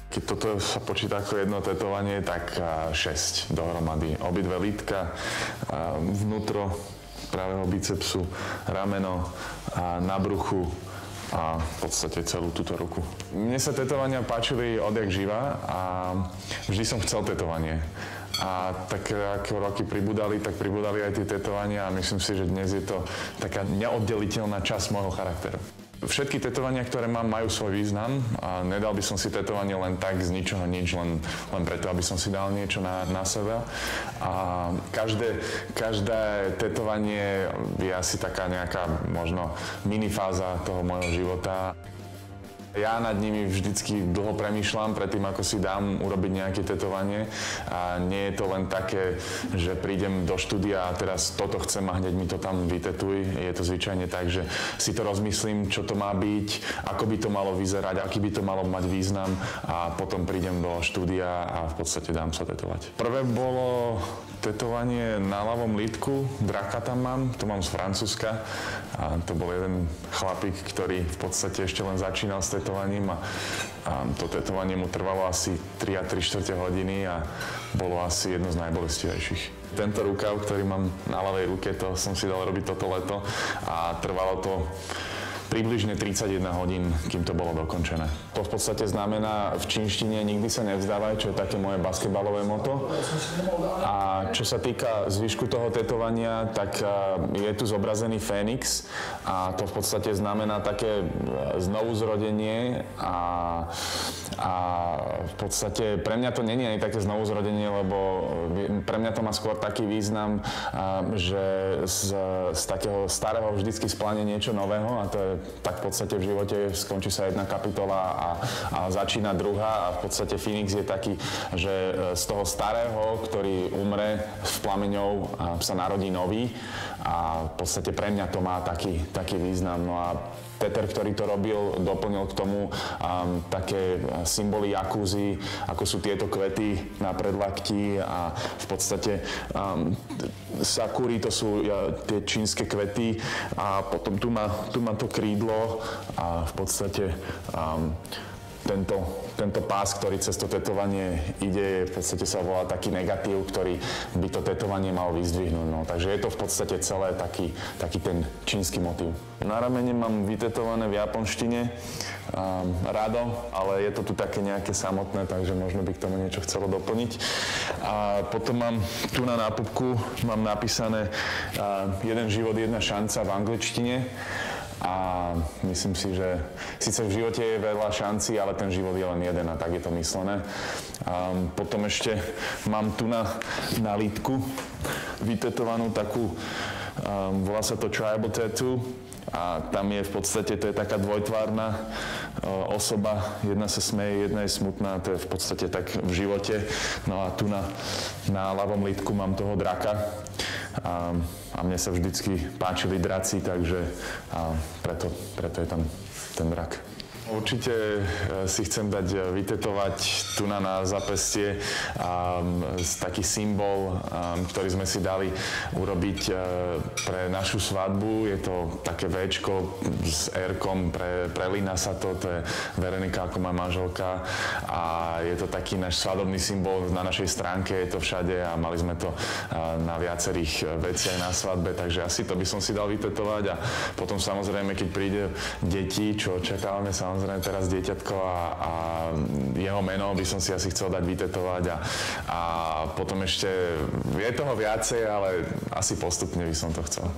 Keď toto sa počíta ako jedno tetovanie, tak 6 dohromady. Obidve lítka, vnútro pravého bicepsu, rameno, na bruchu a v podstate celú túto ruku. Mne sa tetovania páčili odjak živa a vždy som chcel tetovanie. A tak ako roky pribudali, tak pribudali aj tie tetovania a myslím si, že dnes je to taká neoddeliteľná časť môjho charakteru. Všetky tetovania, ktoré mám, majú svoj význam a nedal by som si tetovanie len tak z ničoho nič, len preto, aby som si dal niečo na seba. A každé tetovanie je asi taká nejaká možno minifáza toho môjho života. Ja nad nimi vždycky dlho premýšľam predtým, ako si dám urobiť nejaké tetovanie. A nie je to len také, že prídem do štúdia a teraz toto chcem a hneď mi to tam vytetuj. Je to zvyčajne tak, že si to rozmyslím, čo to má byť, ako by to malo vyzerať, aký by to malo mať význam a potom prídem do štúdia a v podstate dám sa tetovať. Prvé bolo tetovanie na ľavom lítku, draka tam mám, to mám z Francúzska a to bol jeden chlapík, ktorý v podstate ešte len začínal s tetovaním a to tetovanie mu trvalo asi 3 a 3/4 hodiny a bolo asi jedno z najbolestivejších. Tento rukav, ktorý mám na ľavej ruke, to som si dal robiť toto leto a trvalo to približne 31 hodín, kým to bolo dokončené. To v podstate znamená v čínštine nikdy sa nevzdávaj, čo je také moje basketbalové moto. A čo sa týka zvyšku toho tetovania, tak je tu zobrazený Fénix a to v podstate znamená také znovuzrodenie a v podstate pre mňa to nie je ani také znovuzrodenie, lebo pre mňa to má skôr taký význam, že z takého starého vždycky splane niečo nového a to je tak v podstate v živote skončí sa jedna kapitola a začína druhá a v podstate Fénix je taký, že z toho starého, ktorý umre v plameňov, sa narodí nový a v podstate pre mňa to má taký význam. No a Peter, ktorý to robil, doplnil k tomu také symboly jakúzy, ako sú tieto kvety na predlakti a v podstate sakuri, to sú tie čínske kvety a potom tu má to krídlo a v podstate tento pás, ktorý cez to tetovanie ide, v podstate sa volá taký negatív, ktorý by to tetovanie mal vyzdvihnúť. No, takže je to v podstate celé taký ten čínsky motív. Na ramene mám vytetované v japonštine Rado, ale je to tu také nejaké samotné, takže možno by k tomu niečo chcelo doplniť. A potom mám tu na nápupku mám napísané jeden život, jedna šanca v angličtine. A myslím si, že síce v živote je veľa šancí, ale ten život je len jeden a tak je to myslené. Potom ešte mám tu na lítku vytetovanú takú, volá sa to tribal tattoo a tam je v podstate, to je taká dvojtvárna osoba, jedna sa smeje, jedna je smutná, to je v podstate tak v živote. No a tu na ľavom lítku mám toho draka. A mne sa vždycky páčili draci, takže preto je tam ten drak. Určite si chcem dať vytetovať tu na zápestie taký symbol, ktorý sme si dali urobiť pre našu svadbu. Je to také Včko s R-kom, prelína sa to je Veronika ako moja manželka a je to taký náš svadobný symbol na našej stránke, je to všade a mali sme to na viacerých veciach na svadbe, takže asi to by som si dal vytetovať a potom samozrejme, keď príde deti, čo očakávame samozrejme teraz dieťatko a jeho meno by som si asi chcel dať vytetovať a potom ešte je toho viacej, ale asi postupne by som to chcel.